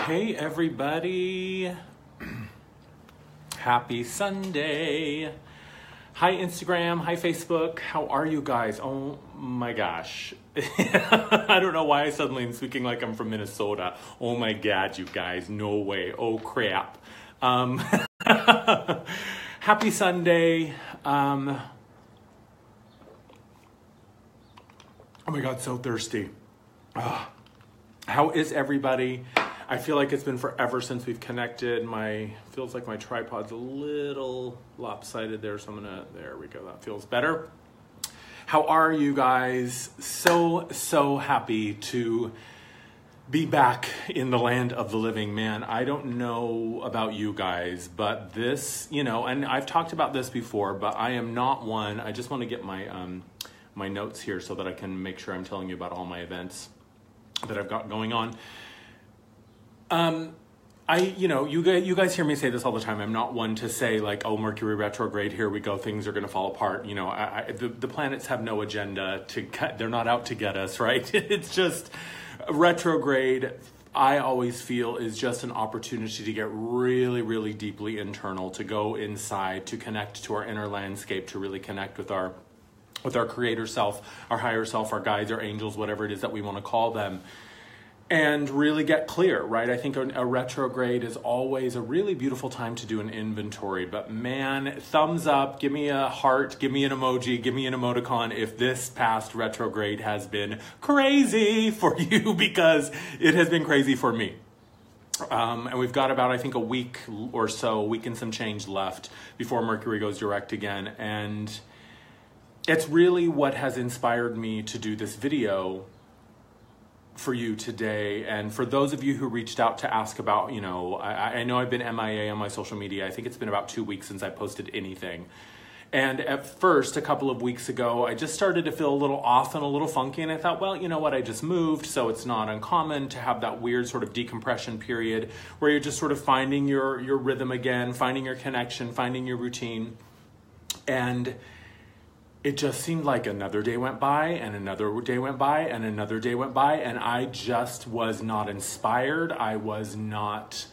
Hey everybody, happy Sunday. Hi Instagram, hi Facebook, how are you guys? Oh my gosh. I don't know why I suddenly am speaking like I'm from Minnesota. Oh my God, you guys, no way, oh crap. Happy Sunday. Oh my God, so thirsty. How is everybody? I feel like it's been forever since we've connected. Feels like my tripod's a little lopsided there, so there we go, that feels better. How are you guys? So happy to be back in the land of the living, man. I don't know about you guys, but this, and I've talked about this before, but I am not one. I just want to get my notes here so that I can make sure I'm telling you about all my events that I've got going on. You guys hear me say this all the time. I'm not one to say like, oh, Mercury Retrograde, here we go, things are going to fall apart. The planets have no agenda they're not out to get us, right? It's just retrograde. I always feel is just an opportunity to get really, really deeply internal, to go inside, to connect to our inner landscape, to really connect with our creator self, our higher self, our guides, our angels, whatever it is that we want to call them, and really get clear, right? I think a retrograde is always a really beautiful time to do an inventory, but man, thumbs up, give me a heart, give me an emoji, give me an emoticon if this past retrograde has been crazy for you, because it has been crazy for me. And we've got about, I think, a week or so, a week and some change left before Mercury goes direct again. And it's really what has inspired me to do this video for you today. And for those of you who reached out to ask about, I know I've been MIA on my social media. I think it's been about 2 weeks since I posted anything. And at first, a couple of weeks ago, I just started to feel a little off and a little funky. And I thought, well, you know what? I just moved, so it's not uncommon to have that weird sort of decompression period where you're just sort of finding your rhythm again, finding your connection, finding your routine. And it just seemed like another day went by and another day went by and another day went by, and I just was not inspired. I was not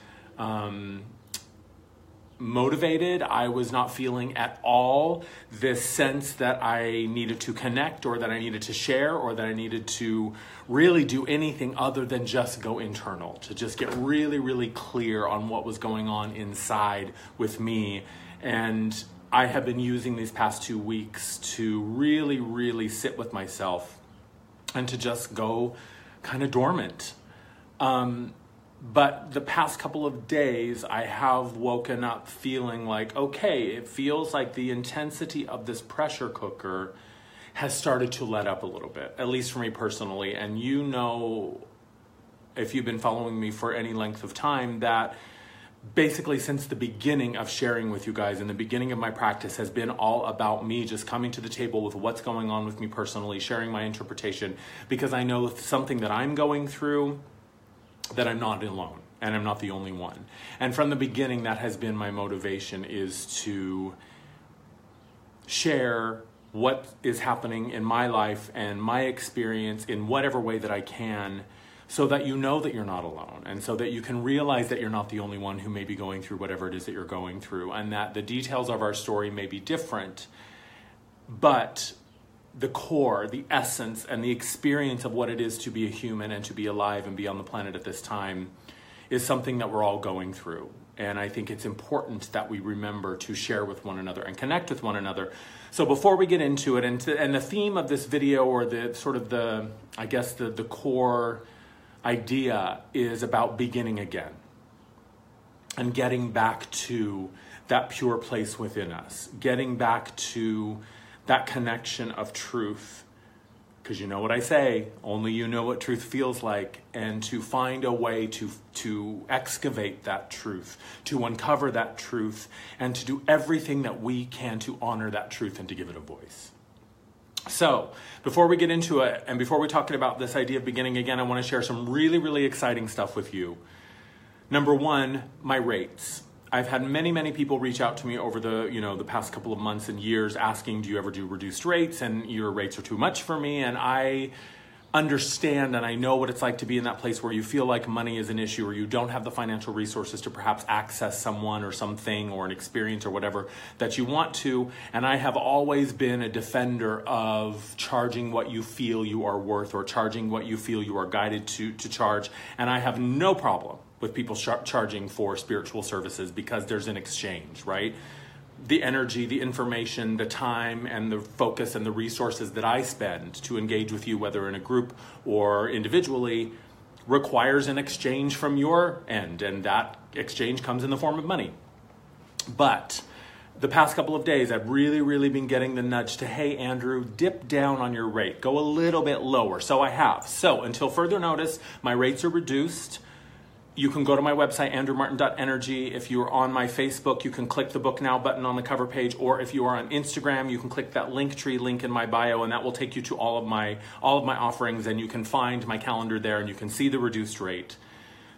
motivated. I was not feeling at all this sense that I needed to connect, or that I needed to share, or that I needed to really do anything other than just go internal, to just get really, really clear on what was going on inside with me. And I have been using these past 2 weeks to really, really sit with myself and to just go kind of dormant. But the past couple of days, I have woken up feeling like, okay, it feels like the intensity of this pressure cooker has started to let up a little bit, at least for me personally. And if you've been following me for any length of time, that basically since the beginning of sharing with you guys, in the beginning of my practice, has been all about me just coming to the table with what's going on with me personally, sharing my interpretation, because I know something that I'm going through, that I'm not alone, and I'm not the only one. And from the beginning, that has been my motivation, is to share what is happening in my life and my experience in whatever way that I can, so that you know that you're not alone, and so that you can realize that you're not the only one who may be going through whatever it is that you're going through, and that the details of our story may be different, but the core, the essence, and the experience of what it is to be a human and to be alive and be on the planet at this time is something that we're all going through. And I think it's important that we remember to share with one another and connect with one another. So before we get into it, and the theme of this video, or the sort of the core idea, is about beginning again and getting back to that pure place within us, getting back to that connection of truth, because you know what I say, only you know what truth feels like, and to find a way to excavate that truth, to uncover that truth, and to do everything that we can to honor that truth and to give it a voice. So before we get into it, and before we talk about this idea of beginning again, I want to share some really, really exciting stuff with you. Number one, my rates. I've had many people reach out to me over the past couple of months and years asking, do you ever do reduced rates? And your rates are too much for me. And I understand, and I know what it's like to be in that place where you feel like money is an issue, or you don't have the financial resources to perhaps access someone or something or an experience or whatever that you want to. And I have always been a defender of charging what you feel you are worth, or charging what you feel you are guided to charge. And I have no problem with people charging for spiritual services, because there's an exchange, right? The energy, the information, the time, and the focus and the resources that I spend to engage with you, whether in a group or individually, requires an exchange from your end, and that exchange comes in the form of money. But the past couple of days, I've really been getting the nudge to, hey, Andrew, dip down on your rate, go a little bit lower. So I have. So until further notice, my rates are reduced. You can go to my website, andrewmartin.energy. If you are on my Facebook, you can click the Book Now button on the cover page, or if you are on Instagram, you can click that Linktree link in my bio, and that will take you to all of my offerings, and you can find my calendar there, and you can see the reduced rate.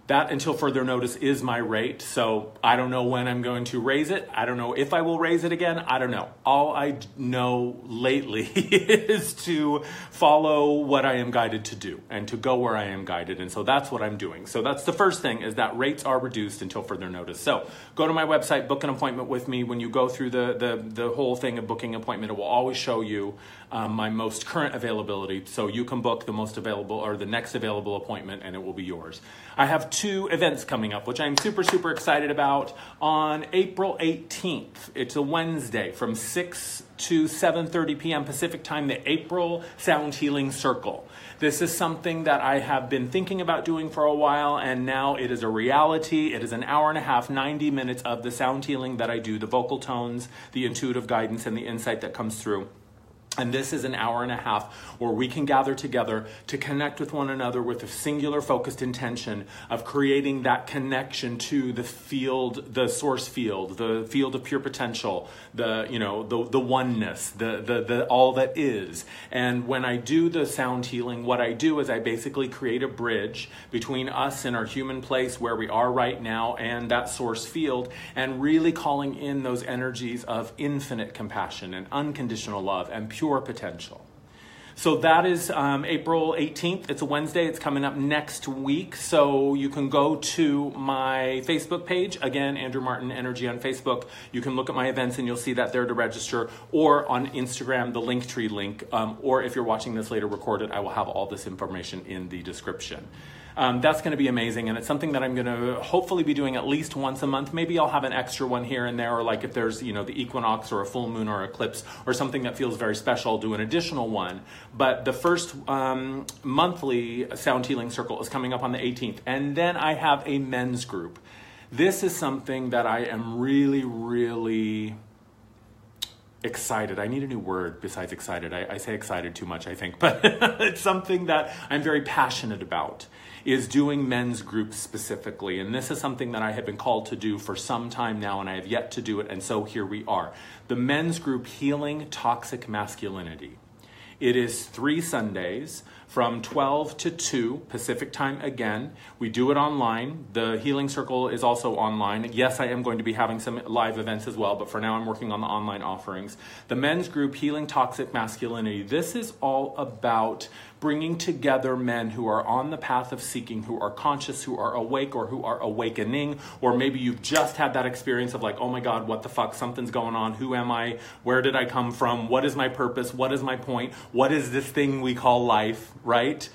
That, until further notice, is my rate. So I don't know when I'm going to raise it. I don't know if I will raise it again. I don't know. All I know lately is to follow what I am guided to do, and to go where I am guided. And so that's what I'm doing. So that's the first thing, is that rates are reduced until further notice. So go to my website, book an appointment with me. When you go through the whole thing of booking an appointment, it will always show you my most current availability. So you can book the most available, or the next available appointment, and it will be yours. I have 2 events coming up, which I'm super excited about. On April 18th, it's a Wednesday, from 6 to 7:30 p.m. Pacific time, the April Sound Healing Circle. This is something that I have been thinking about doing for a while, and now it is a reality. It is an hour and a half, 90 minutes of the sound healing that I do, the vocal tones, the intuitive guidance, and the insight that comes through. And this is an hour and a half where we can gather together to connect with one another with a singular focused intention of creating that connection to the field, the source field, the field of pure potential, the oneness, the all that is. And when I do the sound healing, what I do is I basically create a bridge between us and our human place where we are right now and that source field, and really calling in those energies of infinite compassion and unconditional love and pure potential. So that is April 18th. It's a Wednesday. It's coming up next week. So you can go to my Facebook page. Again, Andrew Martin Energy on Facebook. You can look at my events and you'll see that there to register, or on Instagram, the Linktree link. Or if you're watching this later recorded, I will have all this information in the description. That's going to be amazing, and it's something that I'm going to hopefully be doing at least once a month. Maybe I'll have an extra one here and there, or like if there's, the equinox or a full moon or eclipse or something that feels very special, I'll do an additional one. But the first monthly Sound Healing Circle is coming up on the 18th, and then I have a men's group. This is something that I am really excited. I need a new word besides excited. I say excited too much, I think, but it's something that I'm very passionate about, is doing men's groups specifically. And this is something that I have been called to do for some time now, and I have yet to do it. And so here we are. The men's group, Healing Toxic Masculinity. It is 3 Sundays from 12 to 2 Pacific time again. We do it online. The Healing Circle is also online. Yes, I am going to be having some live events as well, but for now I'm working on the online offerings. The men's group, Healing Toxic Masculinity. This is all about bringing together men who are on the path of seeking, who are conscious, who are awake, or who are awakening, or maybe you've just had that experience of like, oh my God, what the fuck, something's going on, who am I, where did I come from, what is my purpose, what is my point, what is this thing we call life, right?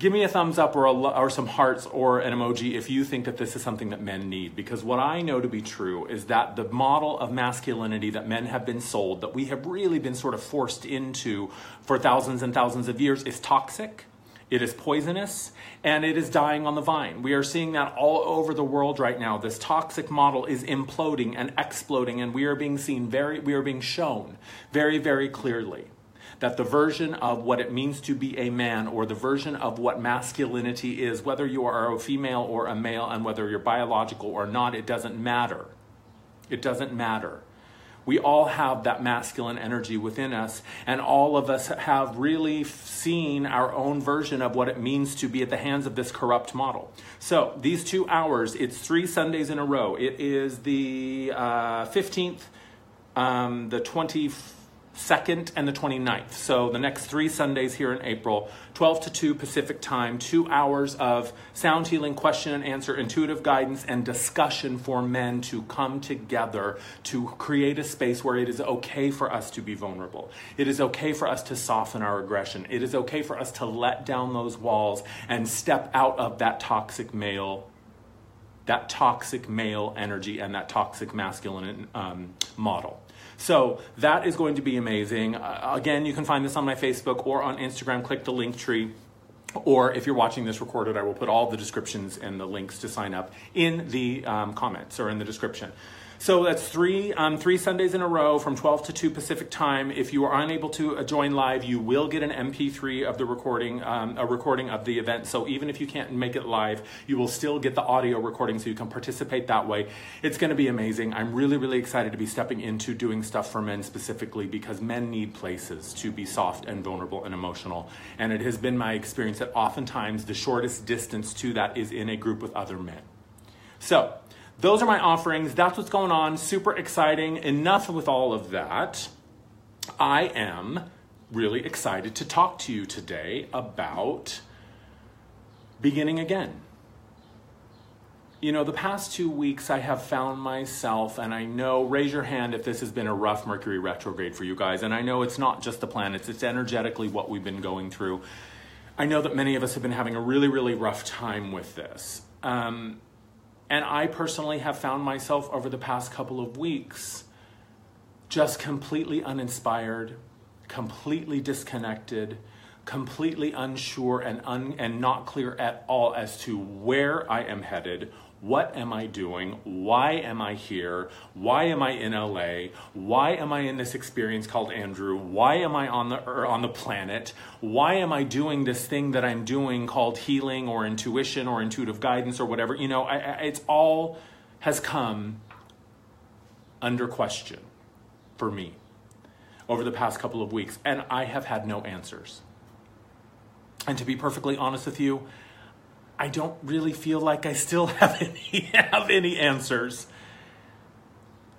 Give me a thumbs up or some hearts or an emoji if you think that this is something that men need. Because what I know to be true is that the model of masculinity that men have been sold, that we have really been sort of forced into for thousands and thousands of years, is toxic, it is poisonous, and it is dying on the vine. We are seeing that all over the world right now. This toxic model is imploding and exploding, and we are being shown very, very clearly that the version of what it means to be a man, or the version of what masculinity is, whether you are a female or a male, and whether you're biological or not, it doesn't matter. It doesn't matter. We all have that masculine energy within us, and all of us have really seen our own version of what it means to be at the hands of this corrupt model. So these 2 hours, it's 3 Sundays in a row. It is the 15th, the 24th, 2nd and the 29th. So the next 3 Sundays here in April, 12 to 2 Pacific time, 2 hours of sound healing, question and answer, intuitive guidance, and discussion for men to come together to create a space where it is okay for us to be vulnerable. It is okay for us to soften our aggression. It is okay for us to let down those walls and step out of that toxic male energy and that toxic masculine model. So that is going to be amazing. Again, you can find this on my Facebook or on Instagram. Click the link tree. Or if you're watching this recorded, I will put all the descriptions and the links to sign up in the comments or in the description. So that's three Sundays in a row from 12 to 2 Pacific time. If you are unable to join live, you will get an MP3 of the recording, a recording of the event. So even if you can't make it live, you will still get the audio recording so you can participate that way. It's going to be amazing. I'm really, really excited to be stepping into doing stuff for men specifically because men need places to be soft and vulnerable and emotional. And it has been my experience that oftentimes the shortest distance to that is in a group with other men. So those are my offerings. That's what's going on. Super exciting. Enough with all of that. I am really excited to talk to you today about beginning again. You know, the past 2 weeks I have found myself, and I know, raise your hand if this has been a rough Mercury retrograde for you guys, and I know it's not just the planets, it's energetically what we've been going through. I know that many of us have been having a really, really rough time with this. And I personally have found myself over the past couple of weeks just completely uninspired, completely disconnected, completely unsure and not clear at all as to where I am headed. What am I doing? Why am I here? Why am I in LA? Why am I in this experience called Andrew? Why am I on the planet? Why am I doing this thing that I'm doing called healing or intuition or intuitive guidance or whatever? You know, it's all has come under question for me over the past couple of weeks, and I have had no answers. And to be perfectly honest with you, I don't really feel like I still have any answers.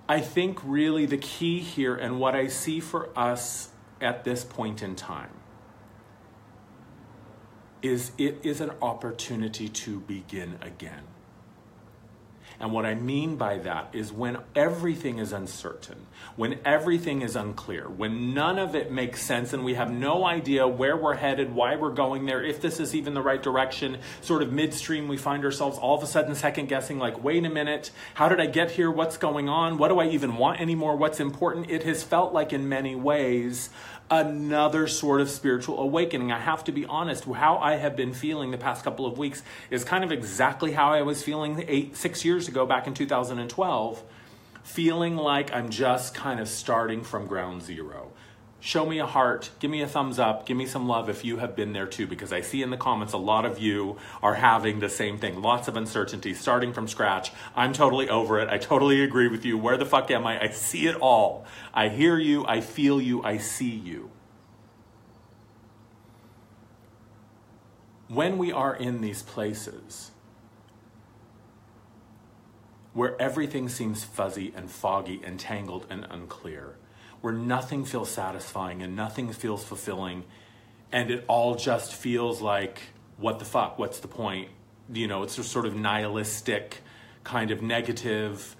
I think really the key here and what I see for us at this point in time is it is an opportunity to begin again. And what I mean by that is when everything is uncertain, when everything is unclear, when none of it makes sense and we have no idea where we're headed, why we're going there, if this is even the right direction, sort of midstream, we find ourselves all of a sudden second guessing like, wait a minute, how did I get here? What's going on? What do I even want anymore? What's important? It has felt like in many ways another sort of spiritual awakening. I have to be honest, how I have been feeling the past couple of weeks is kind of exactly how I was feeling 6 years ago back in 2012, feeling like I'm just kind of starting from ground zero. Show me a heart, give me a thumbs up, give me some love if you have been there too, because I see in the comments a lot of you are having the same thing. Lots of uncertainty, starting from scratch. I'm totally over it. I totally agree with you. Where the fuck am I? I see it all. I hear you, I feel you, I see you. When we are in these places where everything seems fuzzy and foggy and tangled and unclear, where nothing feels satisfying and nothing feels fulfilling, and it all just feels like, what the fuck, what's the point? You know, it's a sort of nihilistic, kind of negative,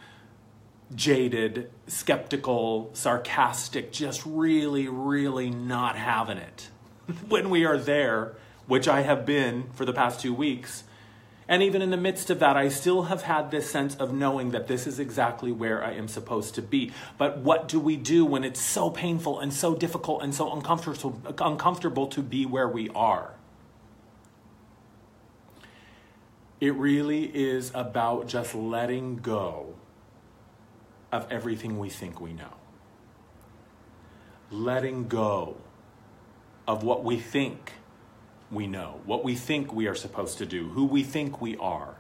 jaded, skeptical, sarcastic, just really, really not having it. When we are there, which I have been for the past 2 weeks, and even in the midst of that, I still have had this sense of knowing that this is exactly where I am supposed to be. But what do we do when it's so painful and so difficult and so uncomfortable to be where we are? It really is about just letting go of everything we think we know. Letting go of what we think we know, what we think we are supposed to do, who we think we are,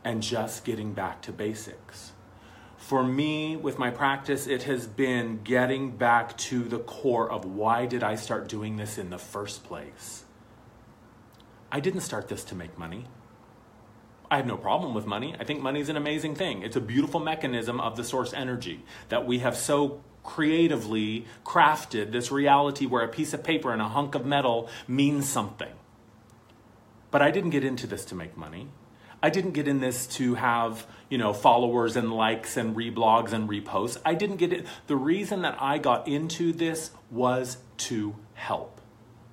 and just getting back to basics. For me, with my practice, it has been getting back to the core of why did I start doing this in the first place? I didn't start this to make money. I have no problem with money. I think money is an amazing thing. It's a beautiful mechanism of the source energy that we have so creatively crafted this reality where a piece of paper and a hunk of metal means something. But I didn't get into this to make money. I didn't get in this to have, followers and likes and reblogs and reposts. I didn't get it. The reason that I got into this was to help,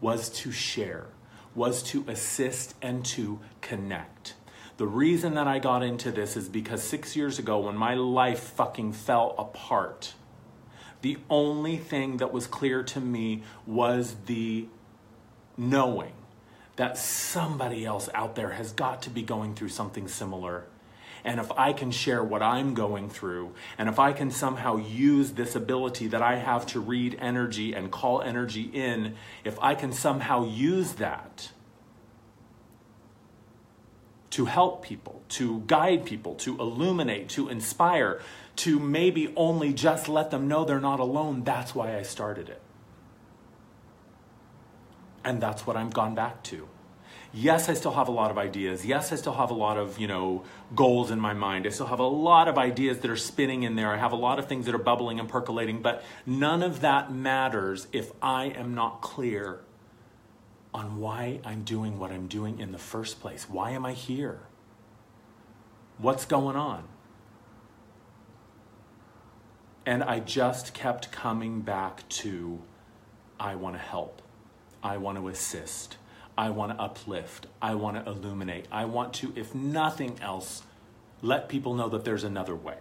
was to share, was to assist and to connect. The reason that I got into this is because 6 years ago when my life fucking fell apart, the only thing that was clear to me was the knowing that somebody else out there has got to be going through something similar. And if I can share what I'm going through, and if I can somehow use this ability that I have to read energy and call energy in, if I can somehow use that to help people, to guide people, to illuminate, to inspire, to maybe only just let them know they're not alone, that's why I started it. And that's what I've gone back to. Yes, I still have a lot of ideas. Yes, I still have a lot of, goals in my mind. I still have a lot of ideas that are spinning in there. I have a lot of things that are bubbling and percolating, but none of that matters if I am not clear on why I'm doing what I'm doing in the first place. Why am I here? What's going on? And I just kept coming back to, I want to help. I want to assist. I want to uplift. I want to illuminate. I want to, if nothing else, let people know that there's another way.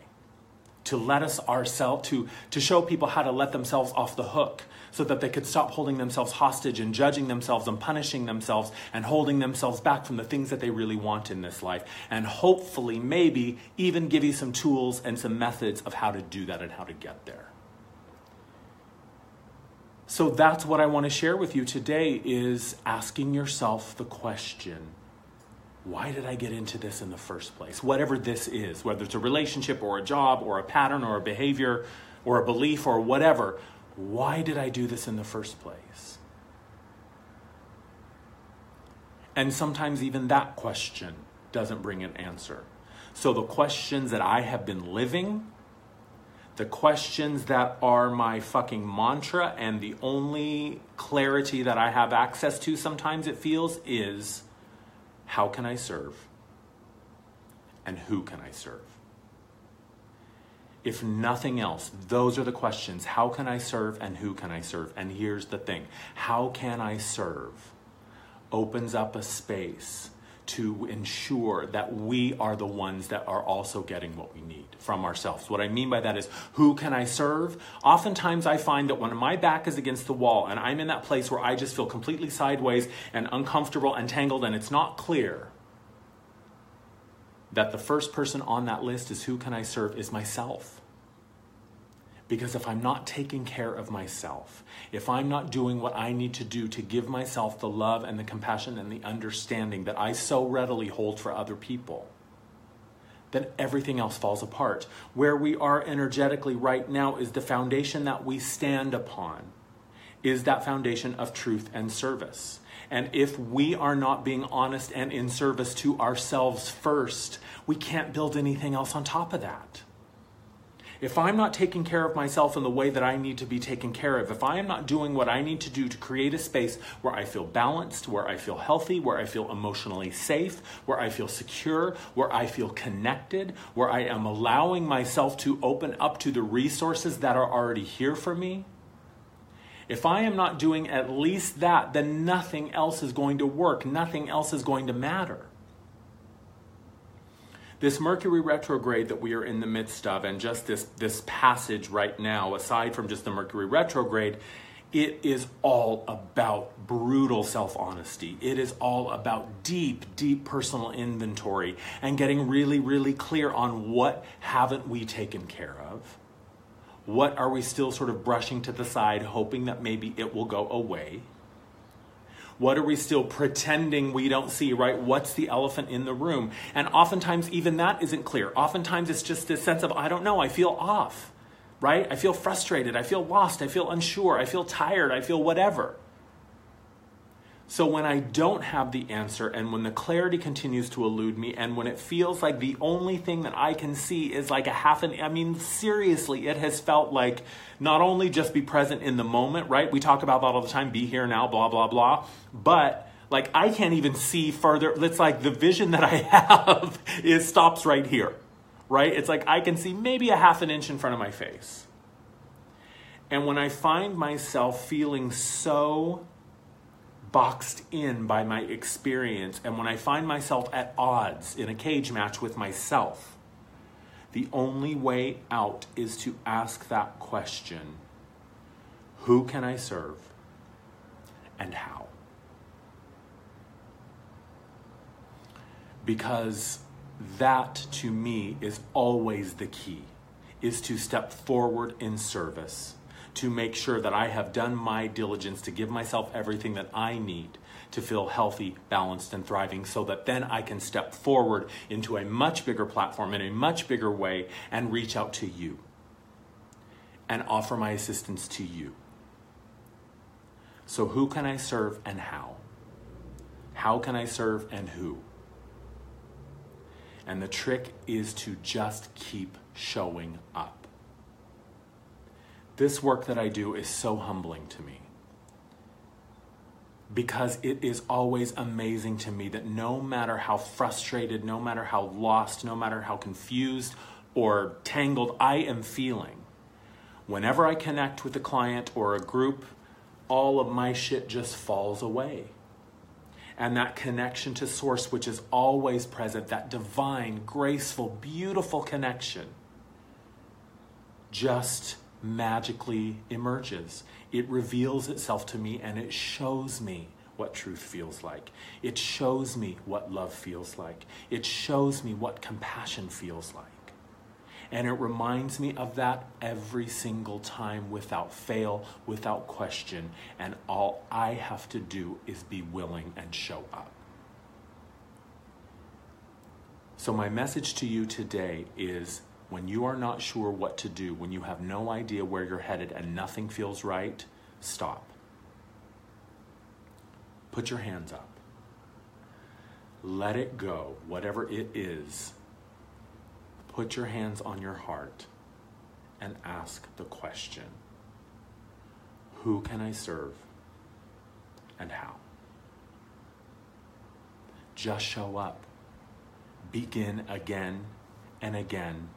To let us ourselves, to show people how to let themselves off the hook so that they could stop holding themselves hostage and judging themselves and punishing themselves and holding themselves back from the things that they really want in this life. And hopefully, maybe even give you some tools and some methods of how to do that and how to get there. So that's what I want to share with you today, is asking yourself the question, why did I get into this in the first place? Whatever this is, whether it's a relationship or a job or a pattern or a behavior or a belief or whatever, why did I do this in the first place? And sometimes even that question doesn't bring an answer. So the questions that I have been living, the questions that are my fucking mantra and the only clarity that I have access to sometimes it feels is, how can I serve? And who can I serve? If nothing else, those are the questions. How can I serve and who can I serve? And here's the thing. How can I serve opens up a space to ensure that we are the ones that are also getting what we need from ourselves. What I mean by that is, who can I serve? Oftentimes I find that when my back is against the wall and I'm in that place where I just feel completely sideways and uncomfortable and tangled and it's not clear, that the first person on that list is who can I serve is myself. Because if I'm not taking care of myself, if I'm not doing what I need to do to give myself the love and the compassion and the understanding that I so readily hold for other people, then everything else falls apart. Where we are energetically right now is the foundation that we stand upon, is that foundation of truth and service. And if we are not being honest and in service to ourselves first, we can't build anything else on top of that. If I'm not taking care of myself in the way that I need to be taken care of, if I am not doing what I need to do to create a space where I feel balanced, where I feel healthy, where I feel emotionally safe, where I feel secure, where I feel connected, where I am allowing myself to open up to the resources that are already here for me, if I am not doing at least that, then nothing else is going to work. Nothing else is going to matter. This Mercury retrograde that we are in the midst of, and just this passage right now, aside from just the Mercury retrograde, it is all about brutal self-honesty. It is all about deep, deep personal inventory and getting really, really clear on what haven't we taken care of. What are we still sort of brushing to the side, hoping that maybe it will go away? What are we still pretending we don't see, right? What's the elephant in the room? And oftentimes even that isn't clear. Oftentimes it's just this sense of, I don't know, I feel off, right? I feel frustrated, I feel lost, I feel unsure, I feel tired, I feel whatever. So when I don't have the answer, and when the clarity continues to elude me, and when it feels like the only thing that I can see is like seriously, it has felt like not only just be present in the moment, right? We talk about that all the time, be here now, blah, blah, blah. But like I can't even see further. It's like the vision that I have stops right here, right? It's like I can see maybe a half an inch in front of my face. And when I find myself feeling so boxed in by my experience, and when I find myself at odds in a cage match with myself, the only way out is to ask that question: who can I serve and how? Because that, to me, is always the key, is to step forward in service, to make sure that I have done my diligence to give myself everything that I need to feel healthy, balanced, and thriving, so that then I can step forward into a much bigger platform in a much bigger way and reach out to you and offer my assistance to you. So who can I serve and how? How can I serve and who? And the trick is to just keep showing up. This work that I do is so humbling to me, because it is always amazing to me that no matter how frustrated, no matter how lost, no matter how confused or tangled I am feeling, whenever I connect with a client or a group, all of my shit just falls away. And that connection to Source, which is always present, that divine, graceful, beautiful connection, just magically emerges. It reveals itself to me, and it shows me what truth feels like. It shows me what love feels like. It shows me what compassion feels like. And it reminds me of that every single time, without fail, without question. And all I have to do is be willing and show up. So my message to you today is, when you are not sure what to do, when you have no idea where you're headed and nothing feels right, stop. Put your hands up. Let it go, whatever it is. Put your hands on your heart and ask the question: who can I serve and how? Just show up. Begin again and again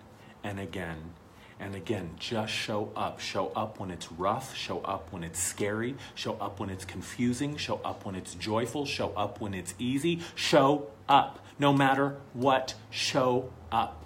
and again and again. Just show up. Show up when it's rough. Show up when it's scary. Show up when it's confusing. Show up when it's joyful. Show up when it's easy. Show up. No matter what, show up.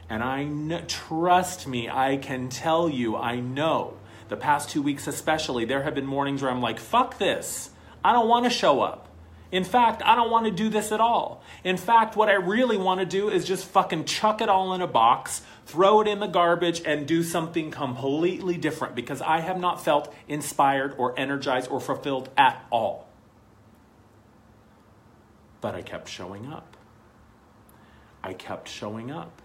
And I know, trust me, I can tell you, I know, the past 2 weeks especially, there have been mornings where I'm like, fuck this. I don't want to show up. In fact, I don't want to do this at all. In fact, what I really want to do is just fucking chuck it all in a box, throw it in the garbage, and do something completely different, because I have not felt inspired or energized or fulfilled at all. But I kept showing up. I kept showing up.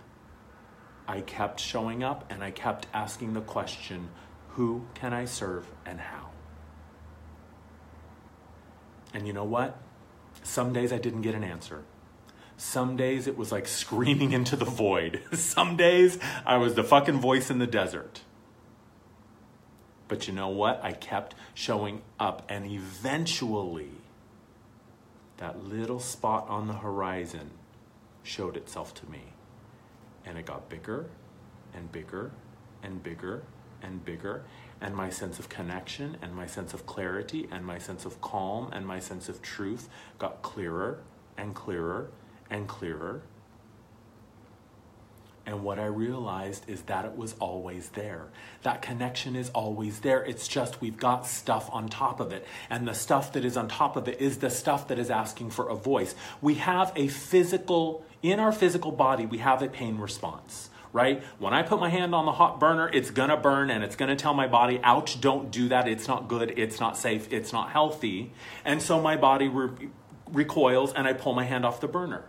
I kept showing up, and I kept asking the question, who can I serve and how? And you know what? Some days I didn't get an answer. Some days it was like screaming into the void. Some days I was the fucking voice in the desert. But you know what? I kept showing up, and eventually that little spot on the horizon showed itself to me. And it got bigger and bigger and bigger and bigger. And my sense of connection and my sense of clarity and my sense of calm and my sense of truth got clearer and clearer and clearer. And what I realized is that it was always there. That connection is always there. It's just we've got stuff on top of it. And the stuff that is on top of it is the stuff that is asking for a voice. We have a physical, in our physical body, we have a pain response, right? When I put my hand on the hot burner, it's gonna burn, and it's gonna tell my body, ouch, don't do that. It's not good. It's not safe. It's not healthy. And so my body recoils, and I pull my hand off the burner.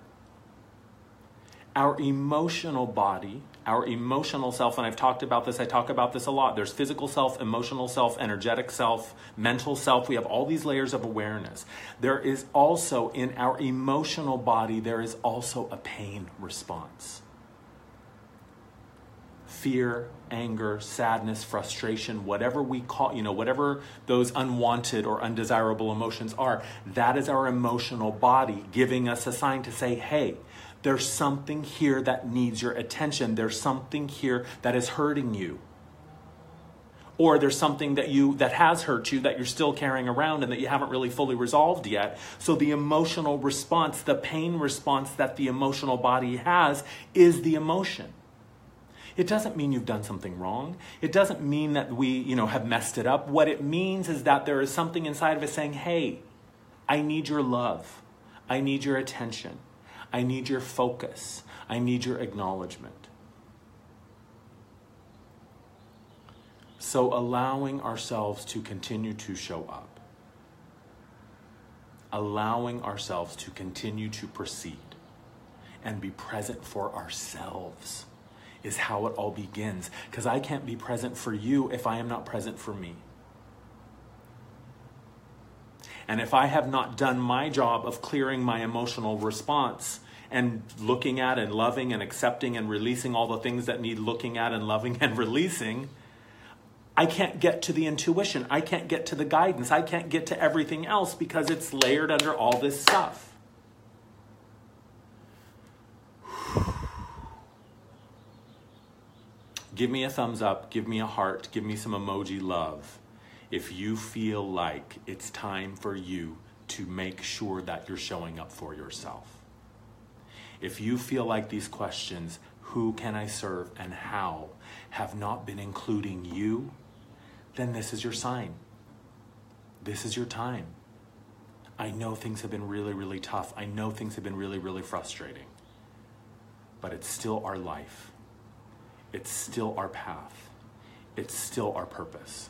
Our emotional body, our emotional self, and I've talked about this, I talk about this a lot. There's physical self, emotional self, energetic self, mental self. We have all these layers of awareness. There is also, in our emotional body, there is also a pain response. Fear, anger, sadness, frustration, whatever we call, whatever those unwanted or undesirable emotions are, that is our emotional body giving us a sign to say, hey, there's something here that needs your attention. There's something here that is hurting you. Or there's something that has hurt you that you're still carrying around and that you haven't really fully resolved yet. So the emotional response, the pain response that the emotional body has is the emotion. It doesn't mean you've done something wrong. It doesn't mean that we, have messed it up. What it means is that there is something inside of us saying, hey, I need your love. I need your attention. I need your focus. I need your acknowledgement. So allowing ourselves to continue to show up. Allowing ourselves to continue to proceed and be present for ourselves is how it all begins. Because I can't be present for you if I am not present for me. And if I have not done my job of clearing my emotional response and looking at and loving and accepting and releasing all the things that need looking at and loving and releasing, I can't get to the intuition. I can't get to the guidance. I can't get to everything else because it's layered under all this stuff. Give me a thumbs up. Give me a heart. Give me some emoji love. If you feel like it's time for you to make sure that you're showing up for yourself. If you feel like these questions, who can I serve and how, have not been including you, then this is your sign. This is your time. I know things have been really, really tough. I know things have been really, really frustrating. But it's still our life. It's still our path. It's still our purpose.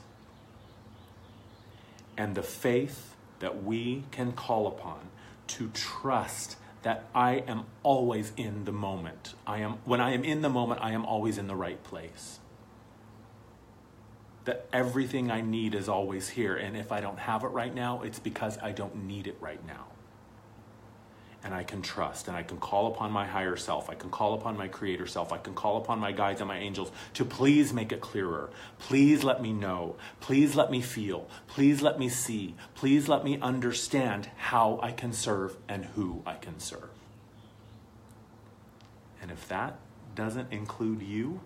And the faith that we can call upon to trust that I am always in the moment. When I am in the moment, I am always in the right place. That everything I need is always here. And if I don't have it right now, it's because I don't need it right now. And I can trust, and I can call upon my higher self. I can call upon my creator self. I can call upon my guides and my angels to please make it clearer. Please let me know. Please let me feel. Please let me see. Please let me understand how I can serve and who I can serve. And if that doesn't include you,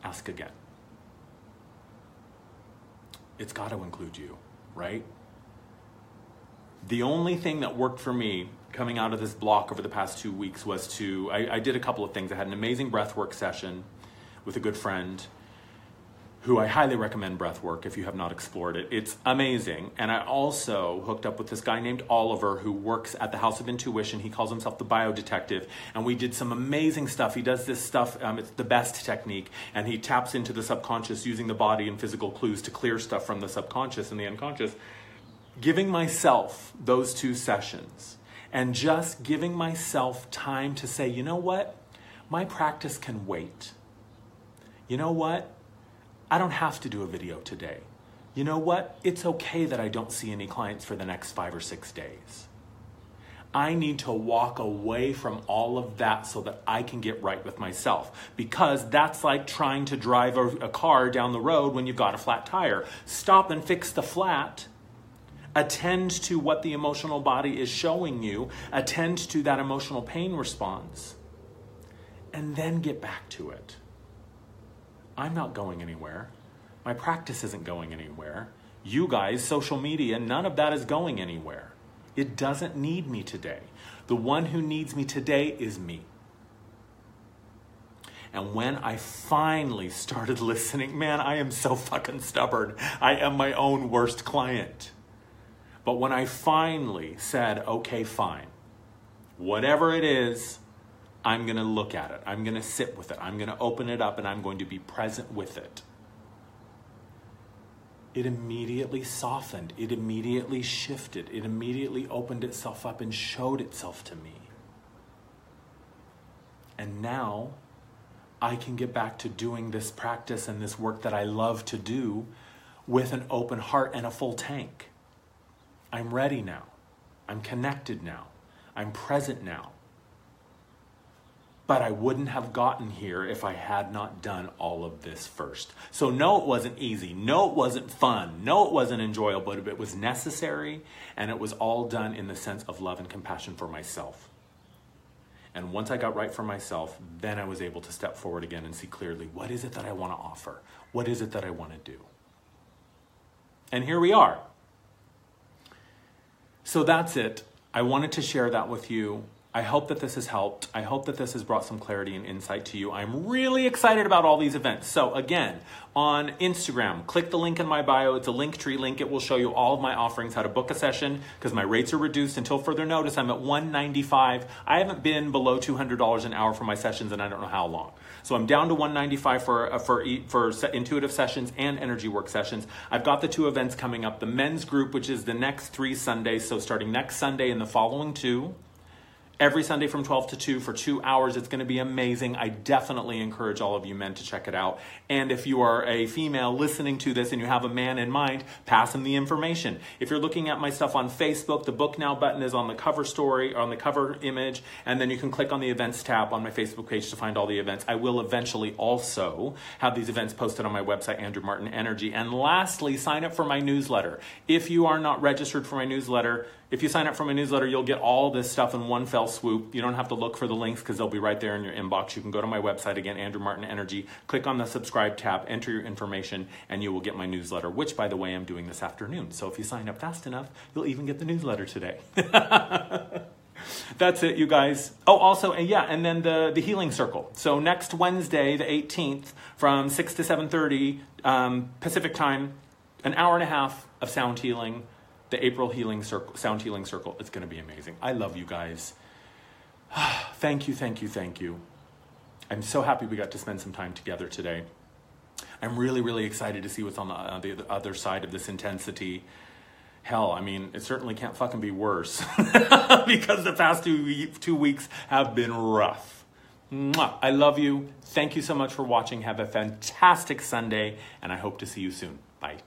ask again. It's got to include you, right? The only thing that worked for me coming out of this block over the past 2 weeks was I did a couple of things. I had an amazing breathwork session with a good friend who I highly recommend breathwork if you have not explored it. It's amazing. And I also hooked up with this guy named Oliver who works at the House of Intuition. He calls himself the Biodetective. And we did some amazing stuff. He does this stuff, it's the best technique. And he taps into the subconscious using the body and physical clues to clear stuff from the subconscious and the unconscious. Giving myself those 2 sessions and just giving myself time to say, you know what? My practice can wait. You know what? I don't have to do a video today. You know what? It's okay that I don't see any clients for the next 5 or 6 days. I need to walk away from all of that so that I can get right with myself. Because that's like trying to drive a car down the road when you've got a flat tire. Stop and fix the flat. Attend to what the emotional body is showing you. Attend to that emotional pain response. And then get back to it. I'm not going anywhere. My practice isn't going anywhere. You guys, social media, none of that is going anywhere. It doesn't need me today. The one who needs me today is me. And when I finally started listening, man, I am so fucking stubborn. I am my own worst client. But when I finally said, okay, fine, whatever it is, I'm going to look at it. I'm going to sit with it. I'm going to open it up and I'm going to be present with it. It immediately softened. It immediately shifted. It immediately opened itself up and showed itself to me. And now I can get back to doing this practice and this work that I love to do with an open heart and a full tank. I'm ready now. I'm connected now. I'm present now. But I wouldn't have gotten here if I had not done all of this first. So no, it wasn't easy. No, it wasn't fun. No, it wasn't enjoyable, but it was necessary, and it was all done in the sense of love and compassion for myself. And once I got right for myself, then I was able to step forward again and see clearly, what is it that I want to offer? What is it that I want to do? And here we are. So that's it. I wanted to share that with you. I hope that this has helped. I hope that this has brought some clarity and insight to you. I'm really excited about all these events. So again, on Instagram, click the link in my bio. It's a Linktree link. It will show you all of my offerings, how to book a session, because my rates are reduced until further notice. I'm at $195. I haven't been below $200 an hour for my sessions, and I don't know how long. So I'm down to $195 for intuitive sessions and energy work sessions. I've got the 2 events coming up. The men's group, which is the next 3 Sundays. So starting next Sunday and the following 2. Every Sunday from 12 to 2 for 2 hours. It's going to be amazing. I definitely encourage all of you men to check it out. And if you are a female listening to this and you have a man in mind, pass him the information. If you're looking at my stuff on Facebook, the Book Now button is on the cover story, on the cover image, and then you can click on the events tab on my Facebook page to find all the events. I will eventually also have these events posted on my website, Andrew Martin Energy. And lastly, sign up for my newsletter. If you are not registered for my newsletter, if you sign up for my newsletter, you'll get all this stuff in one fell swoop. You don't have to look for the links because they'll be right there in your inbox. You can go to my website again, Andrew Martin Energy, click on the subscribe tab, enter your information, and you will get my newsletter, which, by the way, I'm doing this afternoon. So if you sign up fast enough, you'll even get the newsletter today. That's it, you guys. Oh, also, and then the healing circle. So next Wednesday, the 18th, from 6 to 7:30 Pacific time, an hour and a half of sound healing. The April healing circle, sound healing circle. It's going to be amazing. I love you guys. Thank you, thank you, thank you. I'm so happy we got to spend some time together today. I'm really, really excited to see what's on the other side of this intensity. Hell, I mean, it certainly can't fucking be worse because the past 2 weeks have been rough. Mwah. I love you. Thank you so much for watching. Have a fantastic Sunday, and I hope to see you soon. Bye.